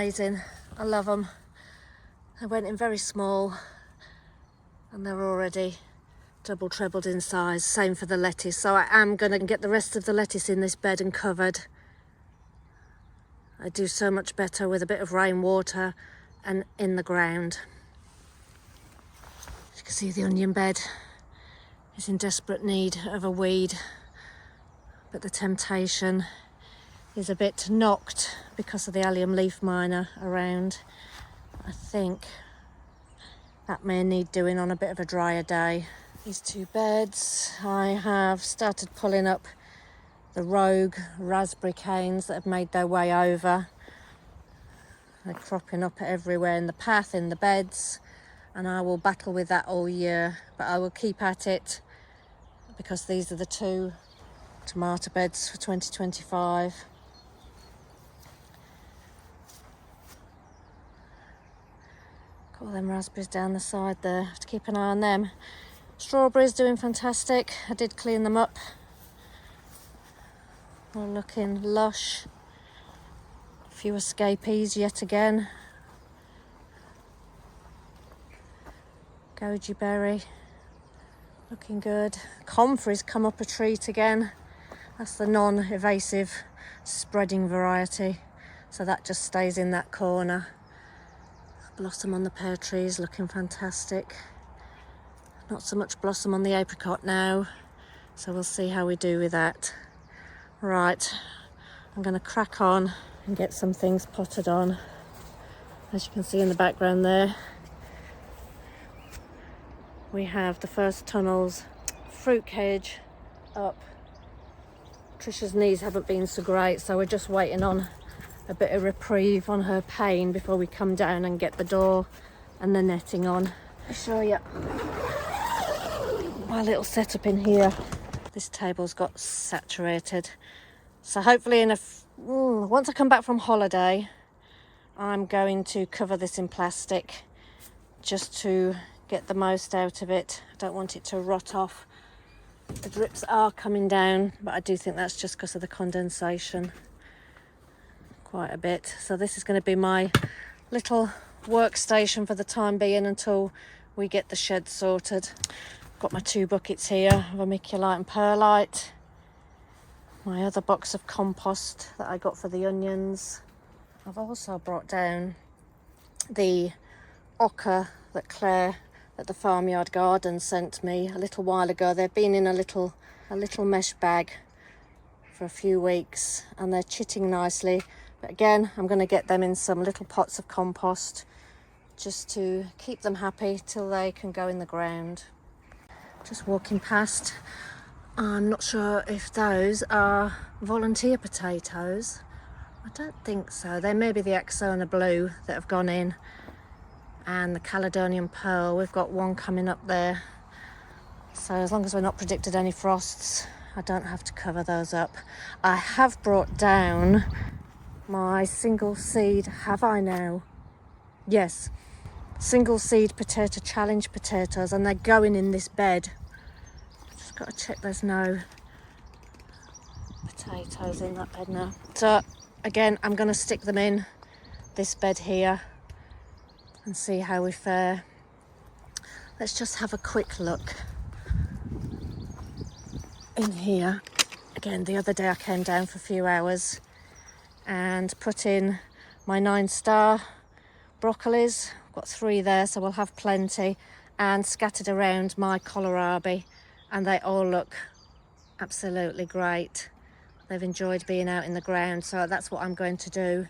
amazing. I love them. I went in very small and they're already double trebled in size. Same for the lettuce. So I am going to get the rest of the lettuce in this bed and covered. I do so much better with a bit of rainwater and in the ground. As you can see, the onion bed is in desperate need of a weed, but the temptation is a bit knocked because of the allium leaf miner around. I think that may need doing on a bit of a drier day. These two beds, I have started pulling up the rogue raspberry canes that have made their way over. They're cropping up everywhere in the path, in the beds, and I will battle with that all year, but I will keep at it because these are the two tomato beds for 2025. Got all them raspberries down the side there, have to keep an eye on them. Strawberries doing fantastic. I did clean them up. They're looking lush. A few escapees yet again. Goji berry, looking good. Comfrey's come up a treat again. That's the non-evasive spreading variety. So that just stays in that corner. Blossom on the pear trees, looking fantastic. Not so much blossom on the apricot now. So we'll see how we do with that. Right, I'm going to crack on and get some things potted on. As you can see in the background there, we have the first tunnels, fruit cage up. Tricia's knees haven't been so great, so we're just waiting on a bit of reprieve on her pain before we come down and get the door and the netting on. I'll show you my little setup in here. This table's got saturated, so hopefully once I come back from holiday, I'm going to cover this in plastic just to get the most out of it. I don't want it to rot off. The drips are coming down, but I do think that's just because of the condensation quite a bit. So this is going to be my little workstation for the time being until we get the shed sorted. Got my 2 buckets here, vermiculite and perlite. My other box of compost that I got for the onions. I've also brought down the ochre that Claire at the Farmyard Garden sent me a little while ago. They've been in a little mesh bag for a few weeks and they're chitting nicely. But again, I'm going to get them in some little pots of compost just to keep them happy till they can go in the ground. Just walking past, I'm not sure if those are volunteer potatoes. I don't think so. They may be the Axona Blue that have gone in, and the Caledonian Pearl. We've got one coming up there. So as long as we're not predicted any frosts, I don't have to cover those up. I have brought down my single seed, have I now? Yes. Single seed potato challenge potatoes, and they're going in this bed. Just got to check there's no potatoes in that bed now. So again, I'm going to stick them in this bed here and see how we fare. Let's just have a quick look in here. Again, the other day I came down for a few hours and put in my 9-star broccolis. Got 3 there, so we'll have plenty, and scattered around my kohlrabi, and they all look absolutely great. They've enjoyed being out in the ground, so that's what I'm going to do.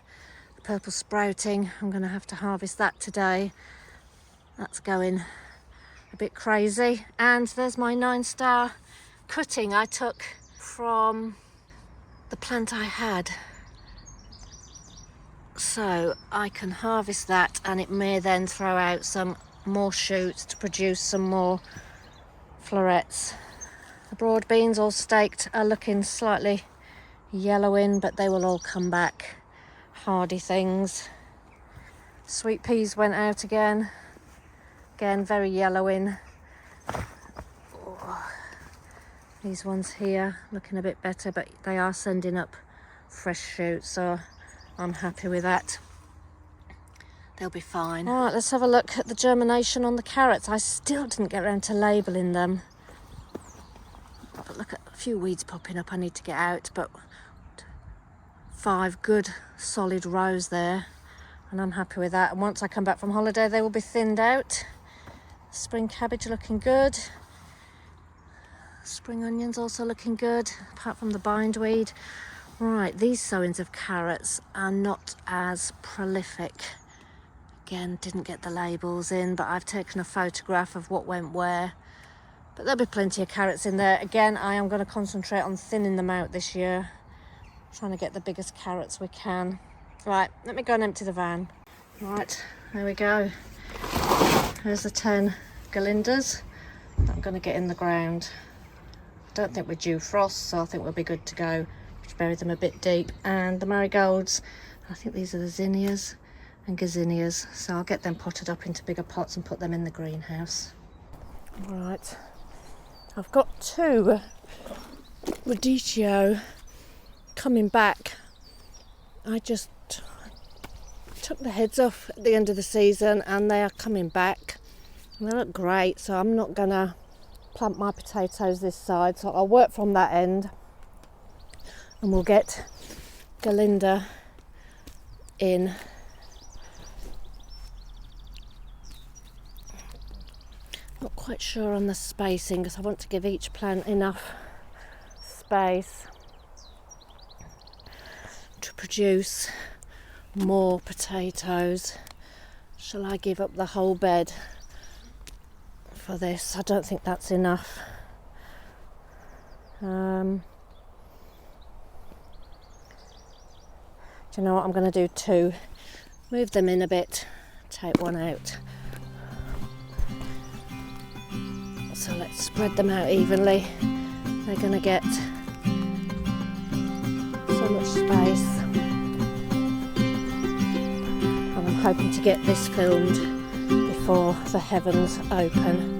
The purple sprouting, I'm going to have to harvest that today. That's going a bit crazy. And there's my 9-star cutting I took from the plant I had. So I can harvest that, and it may then throw out some more shoots to produce some more florets. The broad beans, all staked, are looking slightly yellowing, but they will all come back. Hardy things. Sweet peas went out again. Again, very yellowing. Oh, these ones here looking a bit better, but they are sending up fresh shoots, so I'm happy with that. they'll be fine. All right, let's have a look at the germination on the carrots. I still didn't get around to labelling them. But look at a few weeds popping up I need to get out, but 5 good solid rows there, and I'm happy with that. And once I come back from holiday, they will be thinned out. Spring cabbage looking good. Spring onions also looking good, apart from the bindweed. Right, these sowings of carrots are not as prolific. Again, didn't get the labels in, but I've taken a photograph of what went where. But there'll be plenty of carrots in there. Again, I am going to concentrate on thinning them out this year. Trying to get the biggest carrots we can. Right, let me go and empty the van. Right, there we go. There's the 10 Glindas that I'm going to get in the ground. I don't think we're due frost, so I think we'll be good to go. Just bury them a bit deep. And the marigolds, I think these are the zinnias and gazinias, so I'll get them potted up into bigger pots and put them in the greenhouse. Right, I've got 2 radicchio coming back. I just took the heads off at the end of the season and they are coming back and they look great, so I'm not gonna plant my potatoes this side, so I'll work from that end and we'll get Glinda in. Not quite sure on the spacing because I want to give each plant enough space to produce more potatoes. Shall I give up the whole bed for this? I don't think that's enough. Do you know what? I'm going to do 2. Move them in a bit, take one out. So let's spread them out evenly. They're going to get so much space. And I'm hoping to get this filmed before the heavens open.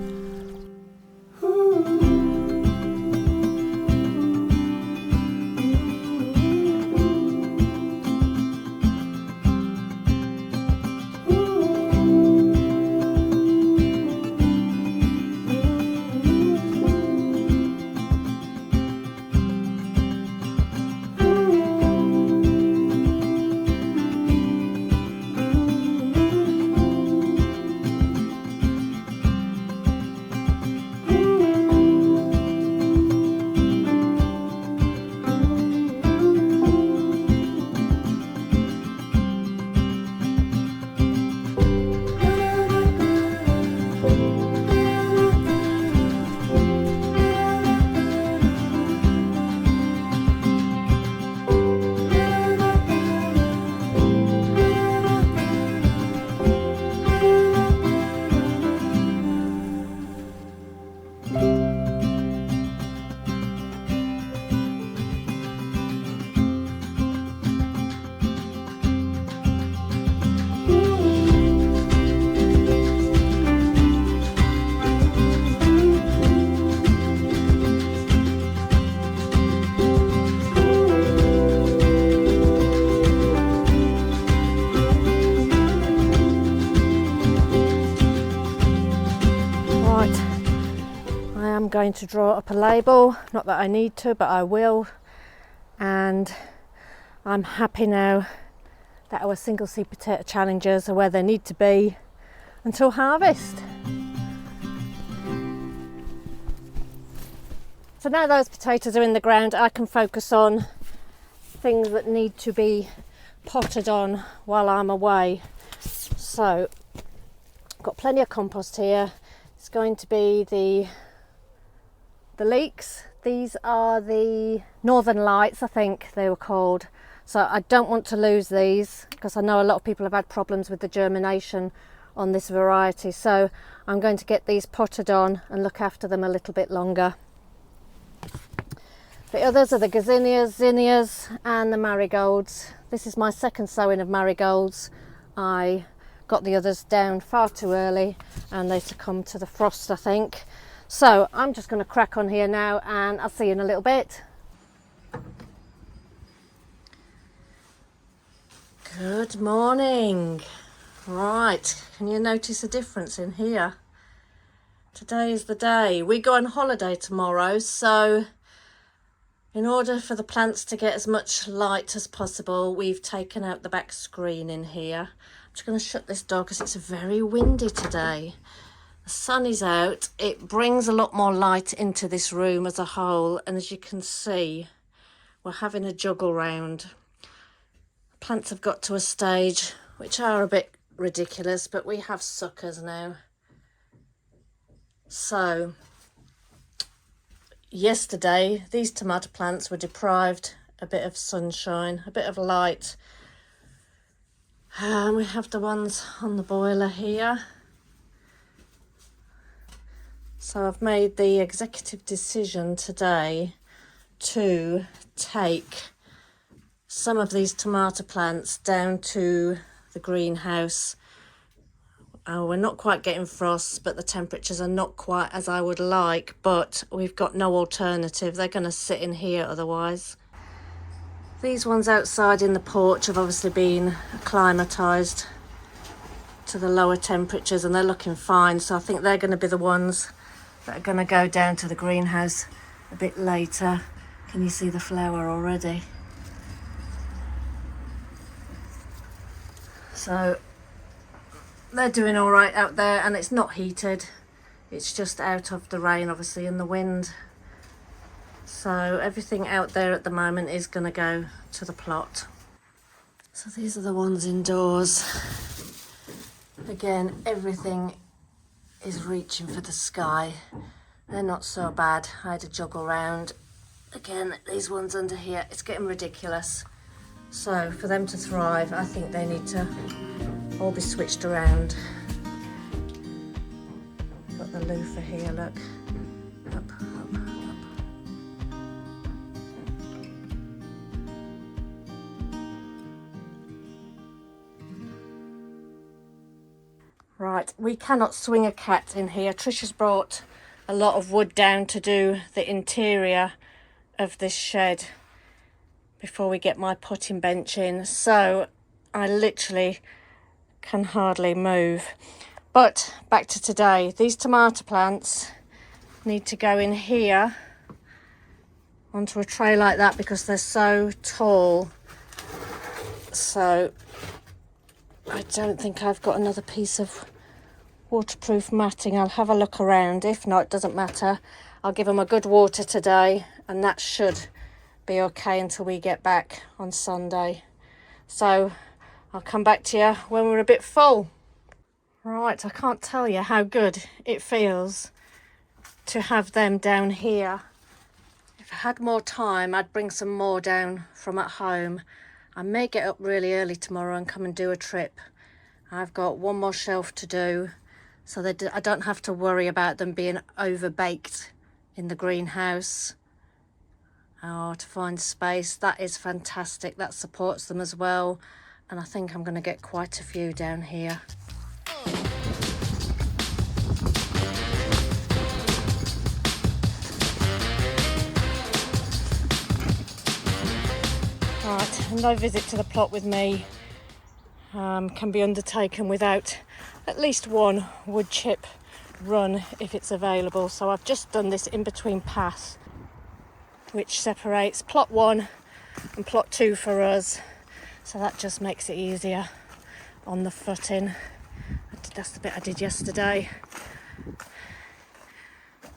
Going to draw up a label, not that I need to, but I will, and I'm happy now that our single seed potato challenges are where they need to be until harvest. So now those potatoes are in the ground, I can focus on things that need to be potted on while I'm away. So I've got plenty of compost here. It's going to be the leeks. These are the Northern Lights, I think they were called. So I don't want to lose these because I know a lot of people have had problems with the germination on this variety. So I'm going to get these potted on and look after them a little bit longer. The others are the gazinias, zinnias and the marigolds. This is my second sowing of marigolds. I got the others down far too early and they succumbed to the frost, I think. So I'm just going to crack on here now and I'll see you in a little bit. Good morning. Right, can you notice a difference in here? Today is the day. We go on holiday tomorrow, so in order for the plants to get as much light as possible, we've taken out the back screen in here. I'm just going to shut this door because it's very windy today. The sun is out. It brings a lot more light into this room as a whole, and as you can see, we're having a juggle round. Plants have got to a stage which are a bit ridiculous, but we have suckers now. So yesterday these tomato plants were deprived a bit of sunshine, a bit of light. And we have the ones on the boiler here. So I've made the executive decision today to take some of these tomato plants down to the greenhouse. We're not quite getting frosts, but the temperatures are not quite as I would like, but we've got no alternative. They're going to sit in here otherwise. These ones outside in the porch have obviously been acclimatised to the lower temperatures and they're looking fine, so I think they're going to be the ones that are going to go down to the greenhouse a bit later. Can you see the flower already? So they're doing all right out there, and it's not heated. It's just out of the rain, obviously, and the wind. So everything out there at the moment is going to go to the plot. So these are the ones indoors. Again, everything is reaching for the sky. They're not so bad. I had a juggle round. Again, these ones under here, it's getting ridiculous. So for them to thrive, I think they need to all be switched around. Got the loofah here, look. Up, up, up. Right, we cannot swing a cat in here. Tricia's brought a lot of wood down to do the interior of this shed before we get my putting bench in, so I literally can hardly move. But back to today, these tomato plants need to go in here onto a tray like that because they're so tall. So I don't think I've got another piece of waterproof matting. I'll have a look around. If not, it doesn't matter. I'll give them a good water today and that should be okay until we get back on Sunday. So I'll come back to you when we're a bit full. Right, I can't tell you how good it feels to have them down here. If I had more time, I'd bring some more down from at home. I may get up really early tomorrow and come and do a trip. I've got one more shelf to do, so that I don't have to worry about them being overbaked in the greenhouse. Oh, to find space, that is fantastic. That supports them as well. And I think I'm going to get quite a few down here. Right, no visit to the plot with me can be undertaken without at least one wood chip run if it's available. So I've just done this in between path which separates plot 1 and plot 2 for us, so that just makes it easier on the footing. That's the bit I did yesterday.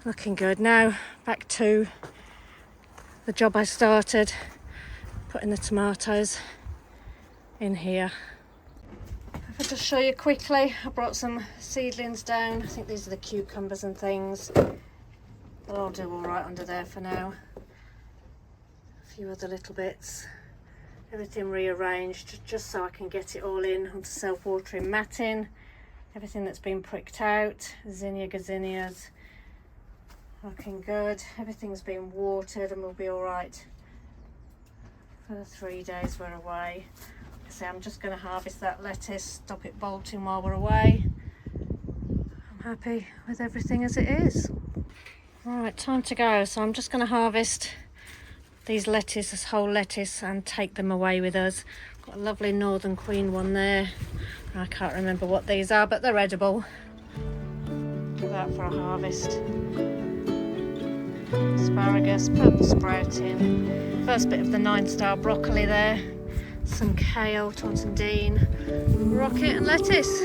Looking good. Now back to the job I started, putting the tomatoes in here. If I just show you quickly, I brought some seedlings down. I think these are the cucumbers and things. They'll all do all right under there for now. A few other little bits. Everything rearranged just so I can get it all in onto self-watering matting. Everything that's been pricked out. Zinnia gazinias. Looking good. Everything's been watered and we'll be all right for the 3 days we're away. So I'm just going to harvest that lettuce, stop it bolting while we're away. I'm happy with everything as it is. Right, time to go. So I'm just going to harvest these lettuce, this whole lettuce, and take them away with us. Got a lovely Northern Queen one there. I can't remember what these are, but they're edible. Look at that for a harvest. Asparagus, purple sprouting, first bit of the 9-star broccoli there, some kale, Taunton Dean, rocket and lettuce.